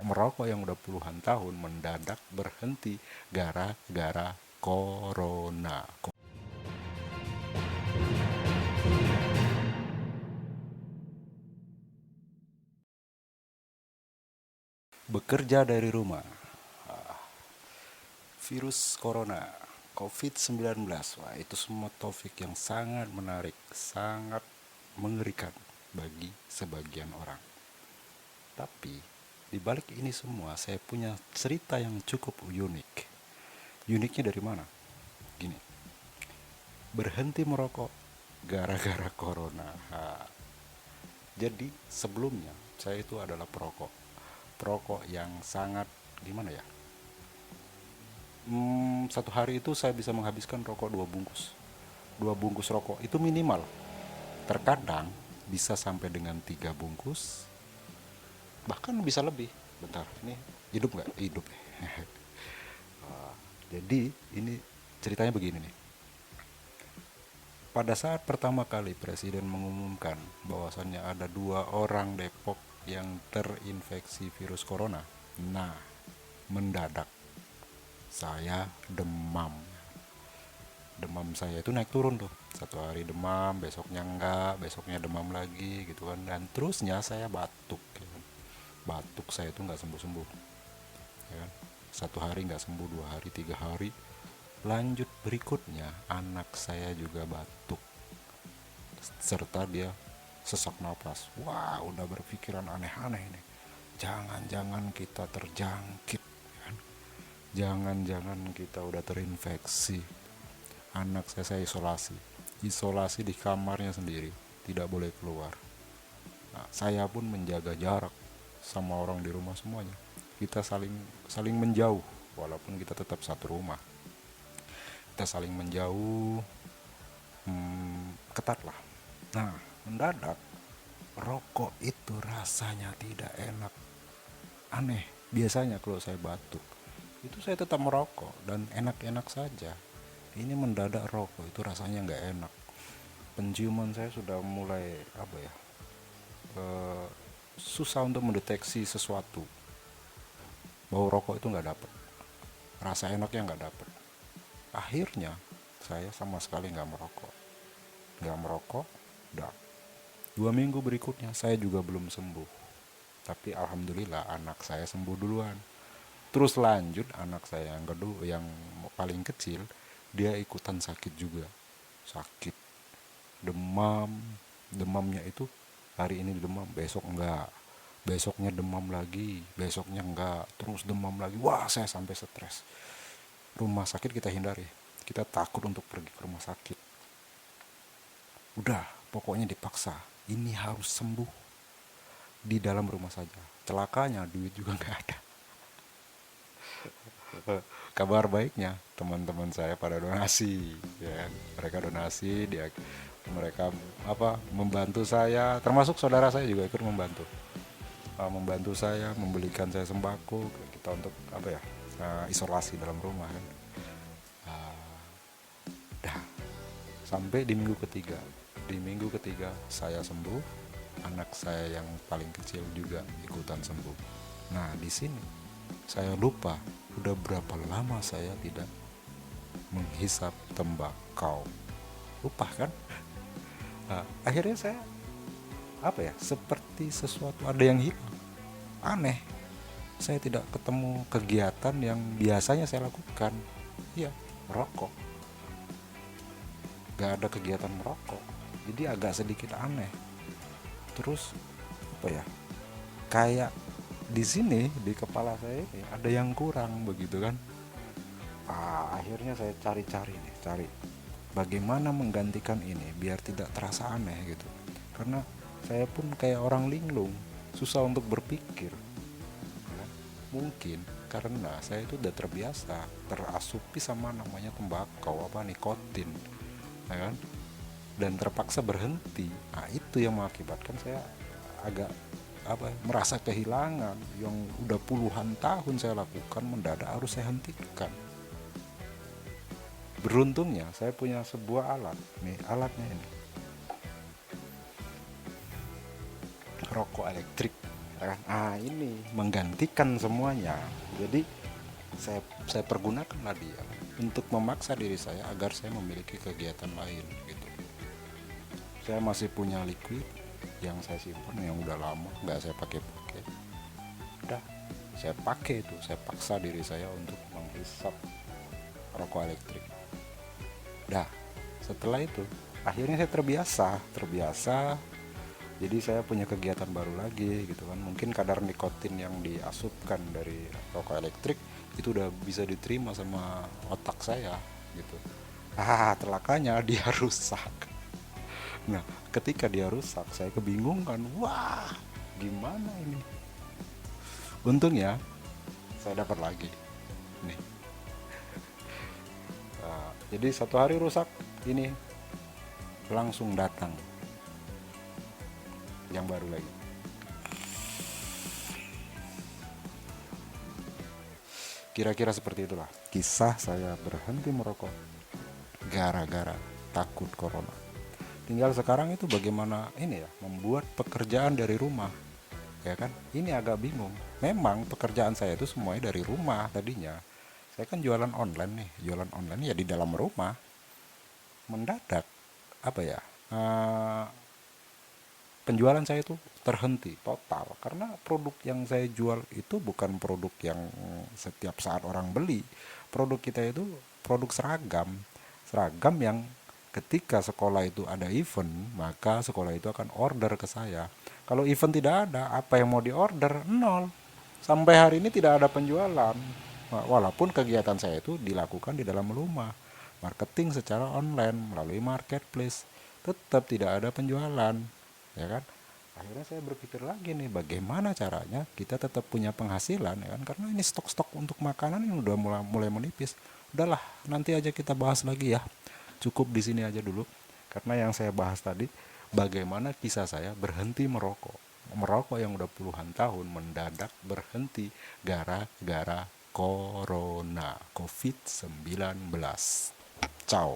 merokok yang udah puluhan tahun mendadak berhenti gara-gara corona. Bekerja dari rumah, virus corona, COVID-19. Wah, itu semua topik yang sangat menarik, sangat mengerikan bagi sebagian orang. Tapi di balik ini semua saya punya cerita yang cukup unik. Uniknya dari mana? Gini, berhenti merokok gara-gara corona. Jadi sebelumnya saya itu adalah perokok yang sangat gimana ya? Satu hari itu saya bisa menghabiskan rokok 2 bungkus. 2 bungkus rokok itu minimal. Terkadang bisa sampai dengan 3 bungkus, bahkan bisa lebih. Bentar, ini hidup nggak? Hidup. Jadi ini ceritanya begini nih. Pada saat pertama kali Presiden mengumumkan bahwasannya ada 2 orang Depok yang terinfeksi virus corona, nah mendadak saya demam. Demam saya itu naik turun tuh. Satu hari demam, besoknya enggak, besoknya demam lagi gitu kan. Dan terusnya saya batuk. Ya kan. Batuk saya itu nggak sembuh-sembuh. Ya kan. 1 hari nggak sembuh, 2 hari, 3 hari. Lanjut berikutnya anak saya juga batuk. Serta dia sesak napas. Wah, udah berpikiran aneh-aneh nih. Jangan-jangan kita terjangkit. Ya kan. Jangan-jangan kita udah terinfeksi. Anak saya isolasi di kamarnya sendiri, tidak boleh keluar. Nah, saya pun menjaga jarak sama orang di rumah semuanya. Kita saling menjauh, walaupun kita tetap satu rumah. Kita saling menjauh, ketat lah. Nah, mendadak rokok itu rasanya tidak enak. Aneh, biasanya kalau saya batuk itu saya tetap merokok dan enak-enak saja. Ini mendadak rokok itu rasanya nggak enak. Penciuman saya sudah mulai apa ya, susah untuk mendeteksi sesuatu. Bau rokok itu nggak dapet, rasa enaknya nggak dapet. Akhirnya saya sama sekali nggak merokok. Udah 2 minggu berikutnya saya juga belum sembuh. Tapi alhamdulillah anak saya sembuh duluan. Terus lanjut anak saya yang kedua, yang paling kecil, dia ikutan sakit juga. Sakit, demam. Demamnya itu hari ini demam, besok enggak. Besoknya demam lagi, besoknya enggak. Terus demam lagi. Wah, saya sampai stres. Rumah sakit kita hindari. Kita takut untuk pergi ke rumah sakit. Udah, pokoknya dipaksa. Ini harus sembuh di dalam rumah saja. Celakanya duit juga nggak ada. Kabar baiknya teman-teman saya pada donasi, ya. Mereka donasi, mereka membantu saya, termasuk saudara saya juga ikut membantu saya, membelikan saya sembako kita untuk isolasi dalam rumah kan. Dah sampai di minggu ketiga saya sembuh, anak saya yang paling kecil juga ikutan sembuh. Nah, di sini saya lupa udah berapa lama saya tidak menghisap tembakau. Lupa kan? Nah, akhirnya saya seperti sesuatu ada yang hilang. Aneh. Saya tidak ketemu kegiatan yang biasanya saya lakukan. Iya, merokok. Gak ada kegiatan merokok. Jadi agak sedikit aneh. Terus kayak di sini di kepala saya ini ada yang kurang begitu kan. Akhirnya saya cari bagaimana menggantikan ini biar tidak terasa aneh gitu. Karena saya pun kayak orang linglung, susah untuk berpikir. Mungkin karena saya itu udah terbiasa terasupi sama namanya tembakau, nikotin, ya kan? Dan terpaksa berhenti. Nah, itu yang mengakibatkan saya agak merasa kehilangan yang udah puluhan tahun saya lakukan mendadak harus saya hentikan. Beruntungnya saya punya sebuah alat. Nih alatnya ini, rokok elektrik. Ini menggantikan semuanya. Jadi saya pergunakanlah dia untuk memaksa diri saya agar saya memiliki kegiatan lain gitu. Saya masih punya liquid yang saya simpan yang udah lama nggak saya pakai. Udah saya pakai itu, saya paksa diri saya untuk menghisap rokok elektrik. Dah setelah itu akhirnya saya terbiasa. Jadi saya punya kegiatan baru lagi gitu kan. Mungkin kadar nikotin yang diasupkan dari rokok elektrik itu udah bisa diterima sama otak saya gitu. Telakanya dia rusak. Nah, ketika dia rusak, saya kebingungan. Wah, gimana ini? Untungnya saya dapat lagi. Nih. Jadi satu hari rusak, ini langsung datang yang baru lagi. Kira-kira seperti itulah kisah saya berhenti merokok gara-gara takut corona. Tinggal sekarang itu bagaimana ini ya, membuat pekerjaan dari rumah. Ya kan? Ini agak bingung. Memang pekerjaan saya itu semuanya dari rumah tadinya. Saya kan jualan online nih, jualan online ya di dalam rumah. Mendadak apa ya? Penjualan saya itu terhenti total karena produk yang saya jual itu bukan produk yang setiap saat orang beli. Produk kita itu produk seragam yang ketika sekolah itu ada event maka sekolah itu akan order ke saya. Kalau event tidak ada, apa yang mau diorder? Nol. Sampai hari ini tidak ada penjualan. Walaupun kegiatan saya itu dilakukan di dalam rumah, marketing secara online melalui marketplace, tetap tidak ada penjualan, ya kan? Akhirnya saya berpikir lagi nih, bagaimana caranya kita tetap punya penghasilan, ya kan? Karena ini stok-stok untuk makanan yang udah mulai menipis. Udahlah, nanti aja kita bahas lagi ya. Cukup di sini aja dulu. Karena yang saya bahas tadi, bagaimana kisah saya berhenti merokok. Merokok yang udah puluhan tahun mendadak berhenti gara-gara corona, COVID-19. Ciao.